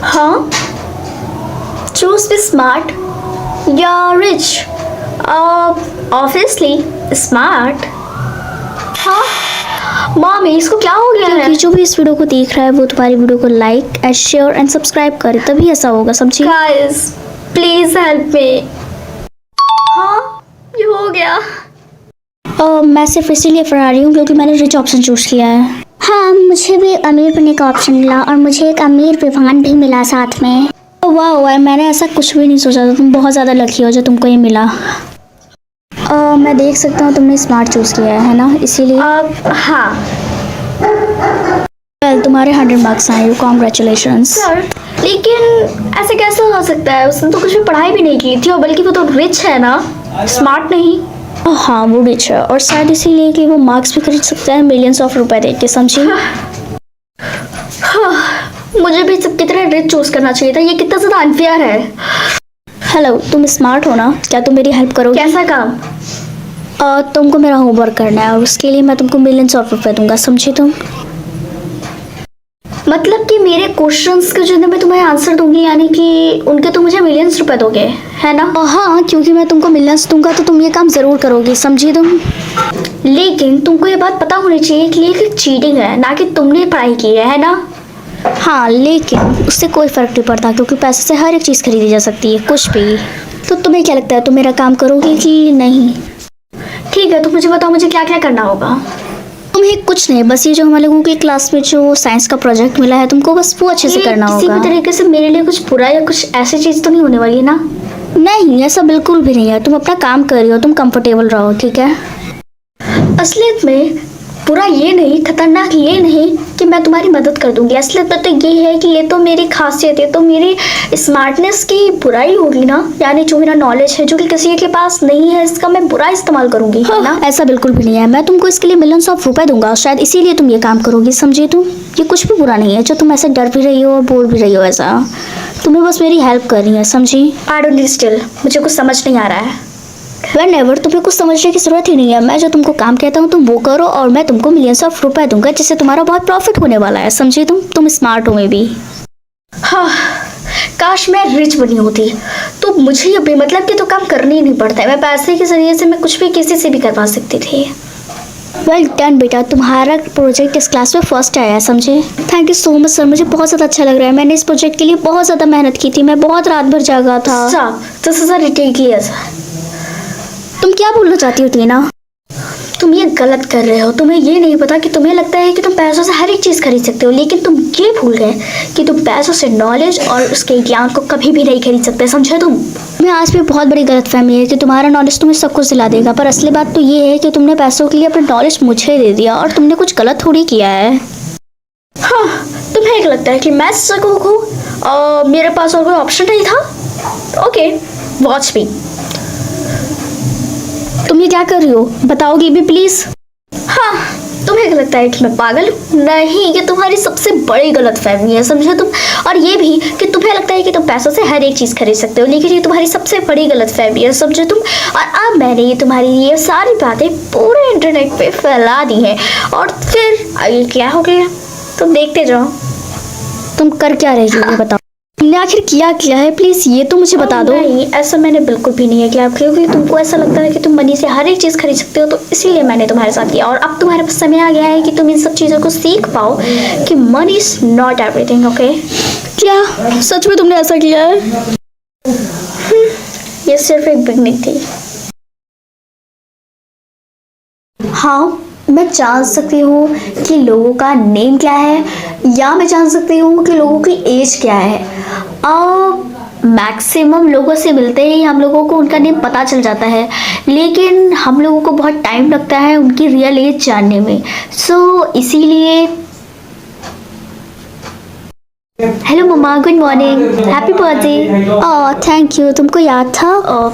हाँ, choose B smart या rich? Obviously smart. हाँ मॉमी, इसको क्या हो गया है? जो भी इस वीडियो को देख रहा है वो तुम्हारी वीडियो को like and share and subscribe करे, तभी ऐसा होगा, समझी? Guys please help me. हाँ ये हो गया। मैं सिर्फ इसीलिए फरारी हूँ क्योंकि मैंने रिच ऑप्शन चूज किया है। हाँ, मुझे भी अमीर बनने का ऑप्शन मिला और मुझे एक अमीर विवान भी मिला साथ में। वाह, मैंने ऐसा कुछ भी नहीं सोचा था। तुम बहुत ज़्यादा लकी हो जो तुमको ये मिला। मैं देख सकता हूँ तुमने स्मार्ट चूज किया है ना, इसीलिए। हाँ वेल, तुम्हारे 100 मार्क्स आए, कॉन्ग्रेचुलेशंस। सर, लेकिन ऐसे कैसे हो सकता है? उसने तो कुछ भी पढ़ाई भी नहीं की थी और बल्कि वो तो रिच है ना, स्मार्ट नहीं। हाँ वो रिच है और शायद इसीलिए कि वो मार्क्स भी खरीद सकता है मिलियंस ऑफ रुपए दे के, समझी? हाँ, मुझे भी सबकी तरह रिच चूज करना चाहिए था। ये कितना ज़्यादा अनफेयर है। हेलो, तुम स्मार्ट हो ना? क्या तुम मेरी हेल्प करोगे? कैसा काम? तुमको मेरा होमवर्क करना है और उसके लिए मैं तुमको मिलियंस ऑफ रुपए दूंगा, समझी तुम? मतलब कि मेरे क्वेश्चंस के जिन्हें मैं तुम्हें आंसर दूंगी, यानी कि उनके तुम मुझे मिलियंस रुपए दोगे, है ना? हाँ, क्योंकि मैं तुमको मिलियंस दूंगा तो तुम ये काम ज़रूर करोगी, समझी तुम? लेकिन तुमको ये बात पता होनी चाहिए कि ये चीटिंग है, ना कि तुमने पढ़ाई की है ना? हाँ, लेकिन उससे कोई फ़र्क नहीं पड़ता क्योंकि पैसे से हर एक चीज़ खरीदी जा सकती है, कुछ भी। तो तुम्हें क्या लगता है, तुम मेरा काम करोगी कि नहीं? ठीक है, तो मुझे बताओ मुझे क्या क्या करना होगा। तुम्हें कुछ नहीं, बस ये जो हमारे लोगों की क्लास में जो साइंस का प्रोजेक्ट मिला है तुमको, बस वो अच्छे से करना किसी होगा। भी तरीके से मेरे लिए कुछ बुरा या कुछ ऐसी चीज़ तो नहीं होने वाली ना? नहीं, ऐसा बिल्कुल भी नहीं है। तुम अपना काम कर रही हो, तुम कंफर्टेबल रहो, ठीक है? असलियत में बुरा ये नहीं, खतरनाक ये नहीं कि मैं तुम्हारी मदद कर दूंगी। असलियत में तो ये है कि ये तो मेरी खासियत है, तो मेरी स्मार्टनेस की बुराई होगी ना, यानी जो मेरा नॉलेज है जो कि किसी के पास नहीं है, इसका मैं बुरा इस्तेमाल करूंगी, है ना? ऐसा बिल्कुल भी नहीं है। मैं तुमको इसके लिए मिलियंस ऑफ रुपए दूंगा, शायद इसीलिए तुम ये काम करोगी, समझी तुम? ये कुछ भी बुरा नहीं है जो तुम ऐसे डर भी रही हो और बोल भी रही हो ऐसा। तुम्हें बस मेरी हेल्प करनी है, समझी? आई डोंट स्टिल, मुझे कुछ समझ नहीं आ रहा है। व्हेनेवर, तुम्हें कुछ समझने की जरूरत ही नहीं है। मैं जो तुमको काम कहता हूँ तुम वो करो और मैं तुमको मिलियंस ऑफ रुपए दूंगा जिससे तुम्हारा बहुत प्रॉफिट होने वाला है, समझी तुम स्मार्ट हो मे भी। हाँ, काश मैं रिच बनी होती तो मुझे ये बेमतलब के तो काम करने ही नहीं पड़ता है। मैं पैसे के जरिए से मैं कुछ भी किसी से भी करवा सकती थी। वेल डन बेटा, तुम्हारा प्रोजेक्ट इस क्लास में फर्स्ट आया है, समझे? Thank you so much sir, मुझे बहुत ज़्यादा अच्छा लग रहा है। मैंने इस प्रोजेक्ट के लिए बहुत ज़्यादा मेहनत की थी, मैं बहुत रात भर जागा था। This is ridiculous. तुम क्या बोलना चाहती हो टीना? तुम ये गलत कर रहे हो। तुम्हें ये नहीं पता कि तुम्हें लगता है कि तुम पैसों से हर एक चीज़ खरीद सकते हो, लेकिन तुम ये भूल गए कि तुम पैसों से नॉलेज और उसके ज्ञान को कभी भी नहीं खरीद सकते, समझे तुम? मैं आज भी बहुत बड़ी गलतफहमी है कि तुम्हारा नॉलेज तुम्हें सब कुछ दिला देगा, पर असली बात तो ये है कि तुमने पैसों के लिए अपना नॉलेज मुझे दे दिया और तुमने कुछ गलत थोड़ी किया है। हाँ, तुम्हें लगता है कि मैं सकूँ हूँ और मेरे पास और कोई ऑप्शन नहीं था? ओके, वॉच मी। तुम ये क्या कर रही हो, बताओगी भी प्लीज? हाँ, तुम्हें लगता है कि मैं पागल हूँ? नहीं, ये तुम्हारी सबसे बड़ी गलतफहमी है, समझे तुम? और ये भी कि तुम्हें लगता है कि तुम पैसों से हर एक चीज़ खरीद सकते हो, लेकिन ये तुम्हारी सबसे बड़ी गलतफहमी है, समझे तुम? और अब मैंने ये तुम्हारी ये सारी बातें पूरे इंटरनेट पे फैला दी हैं और फिर ये क्या हो गया तुम देखते जाओ। तुम कर क्या रही हो ये बताओ, तुमने आखिर किया है? प्लीज ये तो मुझे बता दो। नहीं, ऐसा मैंने बिल्कुल भी नहीं है किया, क्योंकि तुमको ऐसा लगता है कि तुम मनी से हर एक चीज़ खरीद सकते हो, तो इसीलिए मैंने तुम्हारे साथ किया। और अब तुम्हारे पास समय आ गया है कि तुम इन सब चीज़ों को सीख पाओ कि money is not everything, okay? क्या सच में तुमने ऐसा किया है? ये सिर्फ एक बिगनिंग थी। हाँ, मैं जान सकती हूँ कि लोगों का नेम क्या है या मैं जान सकती हूँ कि लोगों की एज क्या है। मैक्सिमम लोगों से मिलते ही हम लोगों को उनका नेम पता चल जाता है, लेकिन हम लोगों को बहुत टाइम लगता है उनकी रियल एज जानने में। सो इसीलिए hello mamma, good morning, happy birthday. Oh thank you, तुमको याद था?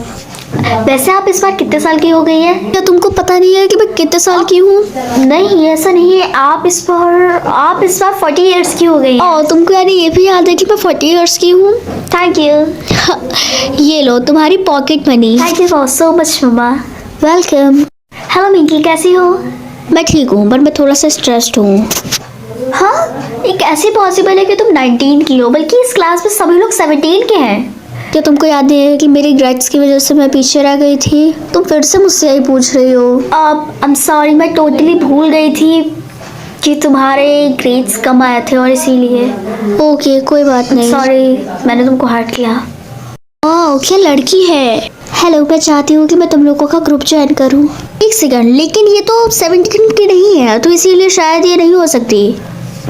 वैसे आप इस बार कितने साल की हो गई है? क्या तुमको पता नहीं है कि मैं कितने साल की हूँ? नहीं, ऐसा नहीं है। आप इस बार 40 इयर्स की हो गई हैं। ओह, तुमको यानी ये भी याद है कि मैं 40 इयर्स की हूँ? Thank you. ये लो तुम्हारी pocket money. Thank you so much mama. Welcome. Hello Minki, कैसी हो? मैं ठीक हूँ पर मैं थोड़ा सा स्ट्रेस्ड हूँ। हाँ, ये कैसे पॉसिबल है कि तुम 19 की हो, बल्कि इस क्लास में सभी लोग 17 के हैं। क्या तुमको याद नहीं है कि मेरी ग्रेड्स की वजह से मैं पीछे रह गई थी? तुम फिर से मुझसे यही पूछ रही हो। आई एम सॉरी, मैं टोटली भूल गई थी कि तुम्हारे ग्रेड्स कम आए थे और इसीलिए। ओके, कोई बात नहीं। सॉरी, मैंने तुमको हर्ट किया। ओह, क्या लड़की है। हेलो, मैं चाहती हूँ कि मैं तुम लोगों का ग्रुप ज्वाइन करूँ। एक सेकंड, लेकिन ये तो 17 की नहीं है, तो इसीलिए शायद ये नहीं हो सकती।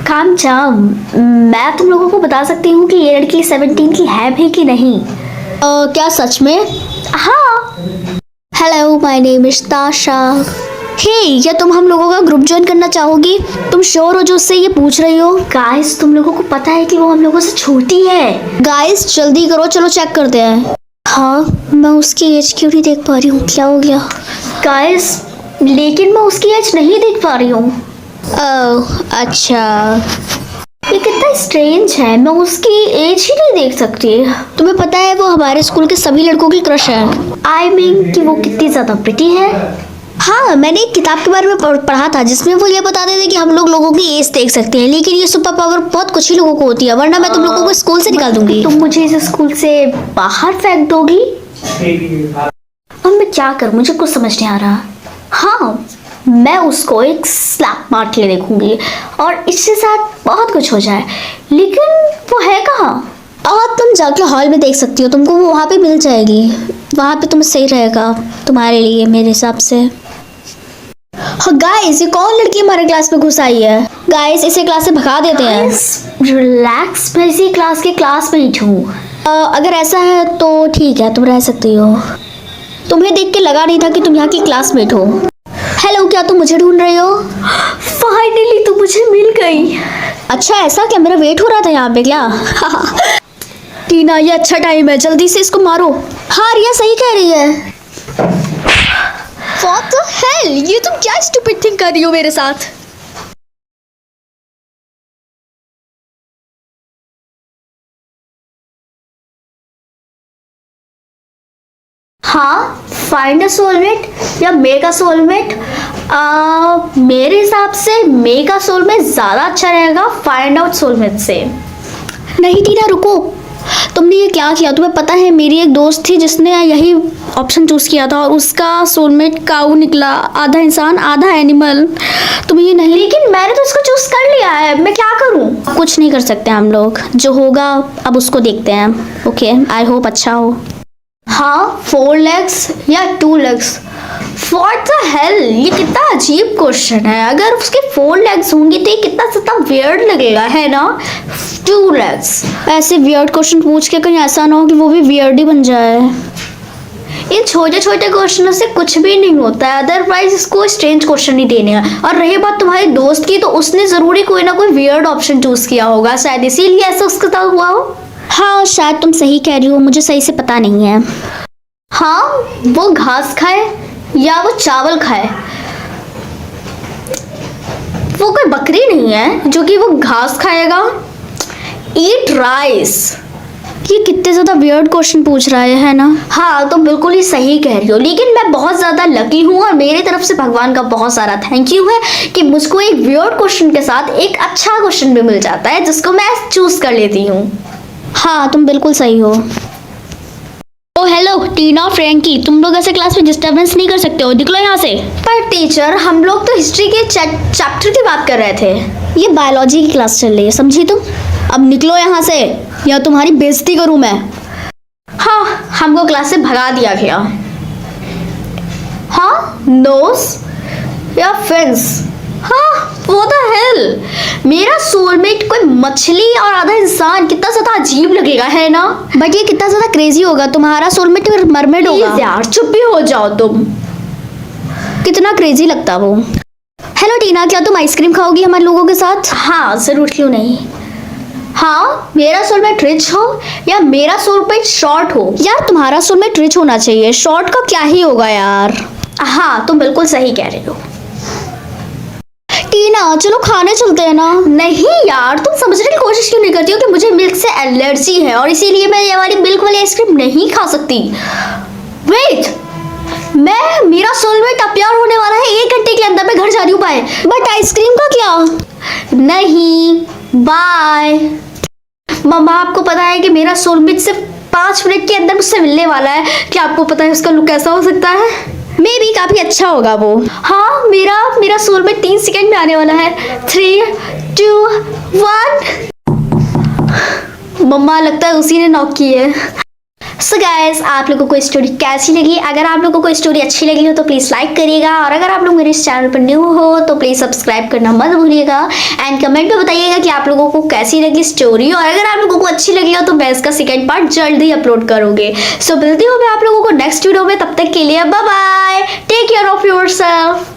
काम जाम, मैं तुम लोगों को बता सकती हूँ कि ये लड़की 17 की है भी कि नहीं। क्या सच में? हाँ। हेलो, माय नेम इज ताशा। हे, क्या तुम हम लोगों का ग्रुप ज्वाइन करना चाहोगी? तुम श्योर हो जो उससे ये पूछ रही हो? गाइस, तुम लोगों को पता है कि वो हम लोगों से छोटी है। गाइस, जल्दी करो, चलो चेक करते हैं। हाँ, मैं उसकी एज क्यों नहीं देख पा रही हूँ? क्या हो गया? गाइस, लेकिन मैं उसकी एज नहीं देख पा रही हूँ। ओह, अच्छा। ये कितना स्ट्रेंज है, मैं उसकी एज ही नहीं देख सकती। तुम्हें पता है वो हमारे स्कूल के सभी लड़कों की क्रश है। आई मीन कि वो कितनी ज्यादा प्रिटी है। हाँ, मैंने एक किताब के बारे में पढ़ा था जिसमें वो ये बताते थे कि हम लोगों की एज देख सकते हैं, लेकिन ये सुपर पावर बहुत कुछ ही लोगों को होती है, वरना मैं तुम लोगों को स्कूल से निकाल दूंगी। तुम मुझे इस स्कूल से बाहर फेंक दोगी? अब मैं क्या करूं, मुझे कुछ समझ नहीं आ रहा। हाँ, मैं उसको एक स्लैप मार के देखूंगी और इसके साथ बहुत कुछ हो जाए, लेकिन वो है कहाँ? और तुम जाके हॉल में देख सकती हो, तुमको वो वहाँ पे मिल जाएगी। वहाँ पे तुम सही रहेगा तुम्हारे लिए मेरे हिसाब से। गाइस, ये कौन लड़की हमारे क्लास में घुस आई है? गाइस, इसे क्लास से भगा देते हैं। रिलैक्स, मैं इसी क्लास के क्लासमेट हूँ। अगर ऐसा है तो ठीक है, तुम रह सकती हो। तुम्हें देख के लगा नहीं था कि तुम यहाँ की क्लासमेट हो। हेलो, क्या तुम मुझे ढूंढ रही हो? फाइनली तो मुझे मिल गई। अच्छा, ऐसा क्या? मेरा वेट हो रहा था यहाँ पे क्या? टीना, ये अच्छा टाइम है, जल्दी से इसको मारो। हाँ, रिया सही कह रही है। What the hell? ये तुम क्या स्टूपिड थिंग कर रही हो मेरे साथ? हाँ, फाइंड अ सोलमेट या मेक अ सोलमेट। मेरे हिसाब से मेक अ सोलमेट ज़्यादा अच्छा रहेगा फाइंड आउट सोलमेट से। नहीं टीना, रुको। तुमने ये क्या किया? तुम्हें पता है मेरी एक दोस्त थी जिसने यही ऑप्शन चूज किया था और उसका सोलमेट काऊ निकला, आधा इंसान आधा एनिमल। तुम्हें ये नहीं? लेकिन मैंने तो इसको चूज कर लिया है, मैं क्या करूं? कुछ नहीं कर सकते हम लोग, जो होगा अब उसको देखते हैं। ओके, आई होप अच्छा हो। हाँ, 4 legs या 2 legs? What the hell? ये कितना अजीब क्वेश्चन है। अगर उसके 4 legs होंगी तो ये कितना ज्यादा वियर्ड लगेगा, है ना? 2 legs। ऐसे वियर्ड क्वेश्चन पूछ के कहीं ऐसा ना हो कि वो भी वियर्ड ही बन जाए। इन छोटे छोटे क्वेश्चनों से कुछ भी नहीं होता है, अदरवाइज इसको स्ट्रेंज क्वेश्चन ही देने हैं। और रही बात तुम्हारे दोस्त की, तो उसने जरूरी कोई ना कोई वियर्ड ऑप्शन चूज किया होगा, शायद इसीलिए ऐसा उसके साथ हुआ हो। हाँ, शायद तुम सही कह रही हो, मुझे सही से पता नहीं है। हाँ, वो घास खाए या वो चावल खाए? वो कोई बकरी नहीं है जो कि वो घास खाएगा। ईट राइस। ये कितने ज्यादा वियर्ड क्वेश्चन पूछ रहा है ना? हाँ, तो बिल्कुल ही सही कह रही हो, लेकिन मैं बहुत ज्यादा लकी हूँ और मेरी तरफ से भगवान का बहुत सारा थैंक यू है कि मुझको एक वियर्ड क्वेश्चन के साथ एक अच्छा क्वेश्चन भी मिल जाता है जिसको मैं चूज कर लेती हूँ। हाँ, तुम बिल्कुल सही हो। ओ हेलो टीना, फ्रैंकी, तुम लोग ऐसे क्लास में डिस्टर्बेंस नहीं कर सकते हो, निकलो यहाँ से। पर टीचर, हम लोग तो हिस्ट्री के चैप्टर की बात कर रहे थे। ये बायोलॉजी की क्लास चल रही है, समझी तुम? अब निकलो यहाँ से या तुम्हारी बेइज्जती करूँ मैं। हाँ, हमको क्लास से भगा दिया गया। हाँ, नोज या फेंस? हाँ, वो द हेल। मेरा सोलमेट कोई मछली और आधा इंसान, कितना ज्यादा अजीब लगेगा, है ना? बट ये कितना ज्यादा क्रेजी होगा, तुम्हारा सोलमेट मरमेड होगा। प्लीज यार, चुप भी हो जाओ तुम। कितना क्रेजी लगता वो। हेलो टीना, क्या तुम आइसक्रीम खाओगी हमारे लोगों के साथ? हाँ, जरूर, क्यों नहीं। हाँ, मेरा सोलमेट रिच हो या मेरा सोलमेट शॉर्ट हो? यार, तुम्हारा सोलमेट रिच होना चाहिए, शॉर्ट का क्या ही होगा यार। हाँ, तुम बिल्कुल सही कह रही हो। टीना, चलो खाने चलते हैं ना। नहीं यार, तुम समझने की कोशिश क्यों नहीं करती हो कि मुझे मिल्क से एलर्जी है और इसीलिए मैं ये वाली मिल्क वाली आइसक्रीम नहीं खा सकती। वेट, मेरा सोलमेट अपियर होने वाला है 1 घंटे के अंदर, मैं घर जा रही हूँ। बाय। बट आइसक्रीम का क्या? नहीं, बाय। मम्मा आपको पता है कि मेरा सोलमेट सिर्फ 5 मिनट के अंदर मुझसे मिलने वाला है। क्या आपको पता है उसका लुक कैसा हो सकता है? मे भी काफ़ी अच्छा होगा वो। हाँ, मेरा सोलमेट 3 सेकंड में आने वाला है। 3, 2, 1। मम्मा लगता है उसी ने नॉक की है। सो गाइस, आप लोगों को स्टोरी कैसी लगी? अगर आप लोगों को स्टोरी अच्छी लगी हो तो प्लीज़ लाइक करिएगा, और अगर आप लोग मेरे इस चैनल पर न्यू हो तो प्लीज़ सब्सक्राइब करना मत भूलिएगा, एंड कमेंट में बताइएगा कि आप लोगों को कैसी लगी स्टोरी, और अगर आप लोगों को अच्छी लगी हो तो मैं इसका सेकंड पार्ट जल्दी अपलोड करूँगी। सो मिलती हूँ मैं आप लोगों को नेक्स्ट वीडियो में, तब तक के लिए bye bye, take care of yourself.